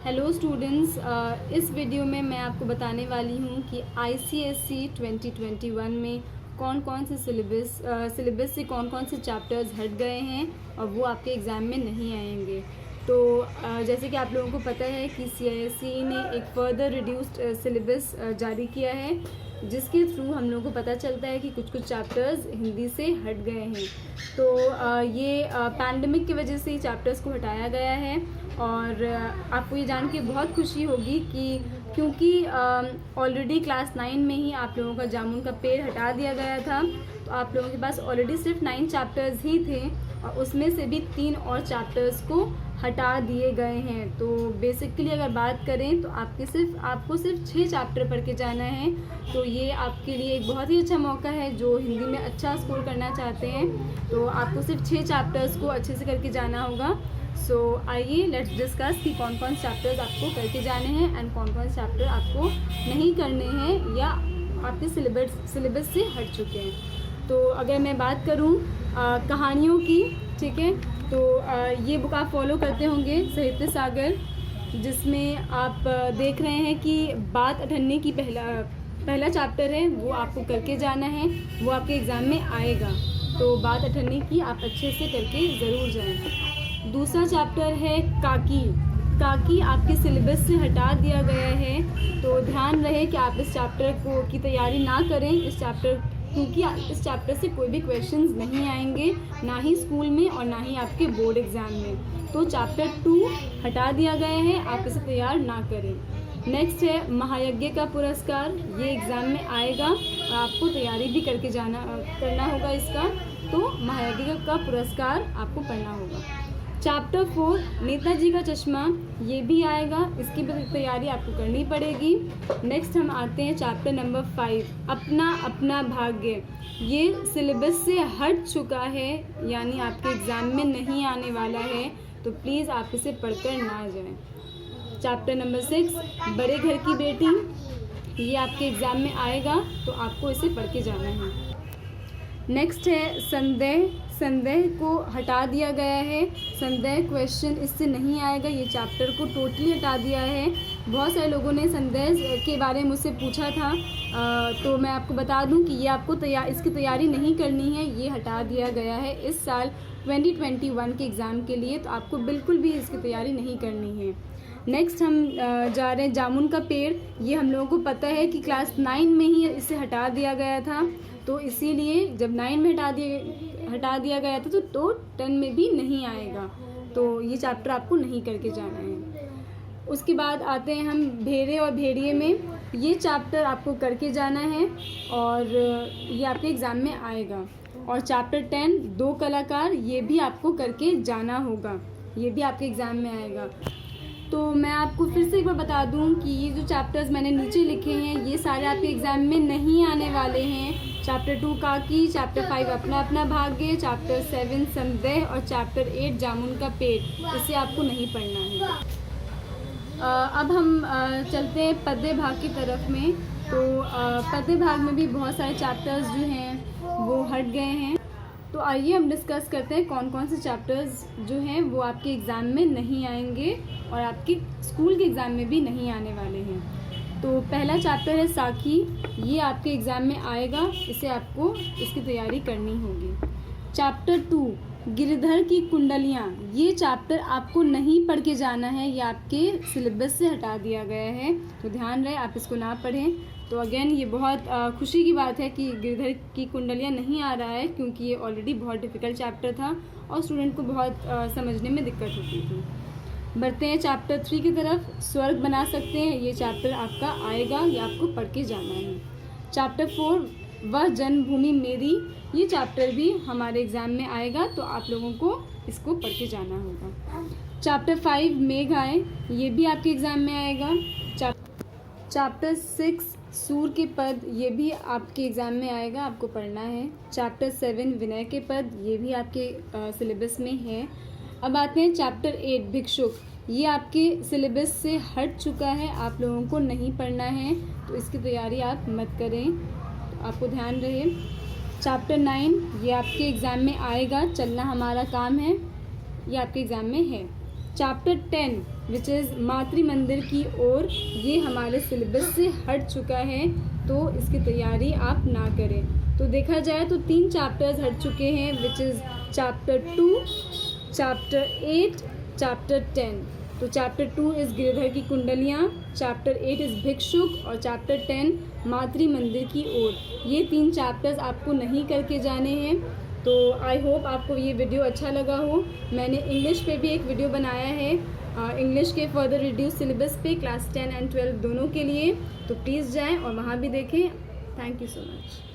Hello students, इस video में मैं आपको बताने वाली हूँ कि ICSE 2021 में कौन कौन से सिलेबस से कौन कौन से चैप्टर्स हट गए हैं और वो आपके एग्ज़ाम में नहीं आएंगे। तो जैसे कि आप लोगों को पता है कि CISE ने एक फर्दर रिड्यूस्ड सिलेबस जारी किया है, जिसके थ्रू हम लोगों को पता चलता है कि कुछ कुछ चैप्टर्स हिंदी से हट गए हैं। तो ये पैंडमिक की वजह से चैप्टर्स को हटाया गया है और आपको ये जान के बहुत खुशी होगी कि क्योंकि ऑलरेडी क्लास 9 में ही आप लोगों का जामुन का पेड़ हटा दिया गया था, तो आप लोगों के पास ऑलरेडी सिर्फ 9 चैप्टर्स ही थे और उसमें से भी 3 और चैप्टर्स को हटा दिए गए हैं। तो बेसिकली अगर बात करें तो आपको सिर्फ 6 चैप्टर पढ़ के जाना है। तो ये आपके लिए एक बहुत ही अच्छा मौका है जो हिंदी में अच्छा स्कोर करना चाहते हैं। तो आपको सिर्फ 6 चैप्टर्स को अच्छे से करके जाना होगा। सो आइए लेट्स डिस्कस कि कौन कौन चैप्टर्स आपको करके जाने हैं एंड कौन कौन चैप्टर आपको नहीं करने हैं या आपके सिलेबस से हट चुके हैं। तो अगर मैं बात करूं कहानियों की, ठीक है, तो ये बुक आप फॉलो करते होंगे साहित्य सागर, जिसमें आप देख रहे हैं कि बात अठन्नी की पहला चैप्टर है, वो आपको करके जाना है, वो आपके एग्ज़ाम में आएगा। तो बात अठन्नी की आप अच्छे से करके ज़रूर जाएं। दूसरा चैप्टर है काकी आपके सिलेबस से हटा दिया गया है। तो ध्यान रहे कि आप इस चैप्टर की तैयारी ना करें क्योंकि इस चैप्टर से कोई भी क्वेश्चंस नहीं आएंगे, ना ही स्कूल में और ना ही आपके बोर्ड एग्ज़ाम में। तो चैप्टर 2 हटा दिया गया है, आप इसे तैयार ना करें। नेक्स्ट है महायज्ञ का पुरस्कार, ये एग्ज़ाम में आएगा और आपको तैयारी भी करके करना होगा इसका। तो महायज्ञ का पुरस्कार आपको पढ़ना होगा। चैप्टर 4 नेताजी का चश्मा, ये भी आएगा, इसकी भी तैयारी आपको करनी पड़ेगी। नेक्स्ट हम आते हैं चैप्टर नंबर 5 अपना अपना भाग्य। ये सिलेबस से हट चुका है, यानी आपके एग्ज़ाम में नहीं आने वाला है, तो प्लीज़ आप इसे पढ़कर ना जाएं। चैप्टर नंबर 6 बड़े घर की बेटी, ये आपके एग्ज़ाम में आएगा, तो आपको इसे पढ़ के जाना है। नेक्स्ट है संदेह को हटा दिया गया है, संदेह क्वेश्चन इससे नहीं आएगा, ये चैप्टर को टोटली हटा दिया है। बहुत सारे लोगों ने संदेह के बारे में मुझसे पूछा था, तो मैं आपको बता दूं कि ये आपको इसकी तैयारी नहीं करनी है, ये हटा दिया गया है इस साल 2021 के एग्ज़ाम के लिए। तो आपको बिल्कुल भी इसकी तैयारी नहीं करनी है। नेक्स्ट हम जा रहे हैं जामुन का पेड़, ये हम लोगों को पता है कि क्लास 9 में ही इसे हटा दिया गया था, तो इसीलिए जब 9 में हटा दिया गया था तो 10 में भी नहीं आएगा। तो ये चैप्टर आपको नहीं करके जाना है। उसके बाद आते हैं हम भेड़े और भेड़िए में, ये चैप्टर आपको करके जाना है और ये आपके एग्ज़ाम में आएगा। और चैप्टर 10 दो कलाकार, ये भी आपको करके जाना होगा, ये भी आपके एग्ज़ाम में आएगा। तो मैं आपको फिर से एक बार बता दूं कि ये जो चैप्टर्स मैंने नीचे लिखे हैं, ये सारे आपके एग्ज़ाम में नहीं आने वाले हैं। चैप्टर 2 काकी, चैप्टर 5 अपना अपना भाग्य, चैप्टर 7 संदेह और चैप्टर 8 जामुन का पेड़, इसे आपको नहीं पढ़ना है। अब हम चलते हैं पद्य भाग की तरफ में। तो पद्य भाग में भी बहुत सारे चैप्टर्स जो हैं वो हट गए हैं। तो आइए हम डिस्कस करते हैं कौन कौन से चैप्टर्स जो हैं वो आपके एग्ज़ाम में नहीं आएंगे और आपके स्कूल के एग्ज़ाम में भी नहीं आने वाले हैं। तो पहला चैप्टर है साखी, ये आपके एग्ज़ाम में आएगा, इसे आपको इसकी तैयारी करनी होगी। चैप्टर 2 गिरधर की कुंडलियाँ, ये चैप्टर आपको नहीं पढ़ के जाना है, ये आपके सिलेबस से हटा दिया गया है, तो ध्यान रहे आप इसको ना पढ़ें। तो अगेन ये बहुत खुशी की बात है कि गिरधर की कुंडलियाँ नहीं आ रहा है, क्योंकि ये ऑलरेडी बहुत डिफ़िकल्ट चैप्टर था और स्टूडेंट को बहुत समझने में दिक्कत होती थी। बढ़ते हैं चैप्टर 3 की तरफ, स्वर्ग बना सकते हैं, ये चैप्टर आपका आएगा, ये आपको पढ़ के जाना है। चैप्टर 4 वह जन्मभूमि मेरी, ये चैप्टर भी हमारे एग्ज़ाम में आएगा, तो आप लोगों को इसको पढ़ के जाना होगा। चैप्टर 5 मेघ आए, ये भी आपके एग्ज़ाम में आएगा। चैप्टर 6 सूर के पद, ये भी आपके एग्ज़ाम में आएगा, आपको पढ़ना है। चैप्टर 7 विनय के पद, ये भी आपके सिलेबस में है। अब आते हैं चैप्टर 8 भिक्षुक, ये आपके सिलेबस से हट चुका है, आप लोगों को नहीं पढ़ना है, तो इसकी तैयारी आप मत करें, तो आपको ध्यान रहे। चैप्टर 9 ये आपके एग्ज़ाम में आएगा, चलना हमारा काम है, ये आपके एग्ज़ाम में है। चैप्टर 10 विच इज़ मातृ मंदिर की ओर, ये हमारे सिलेबस से हट चुका है, तो इसकी तैयारी आप ना करें। तो देखा जाए तो 3 चैप्टर्स हट चुके हैं, which is chapter 2, chapter 8, chapter 10। तो चैप्टर 2 इज़ गिरधर की कुंडलियाँ, चैप्टर 8 इज़ भिक्षुक और चैप्टर 10 मातृ मंदिर की ओर। ये 3 चैप्टर्स आपको नहीं करके जाने हैं। तो आई होप आपको ये वीडियो अच्छा लगा हो। मैंने इंग्लिश पे भी एक वीडियो बनाया है, इंग्लिश के फर्दर रिड्यूस सिलेबस पे क्लास 10 एंड 12 दोनों के लिए, तो प्लीज़ जाएं और वहाँ भी देखें। Thank you so much.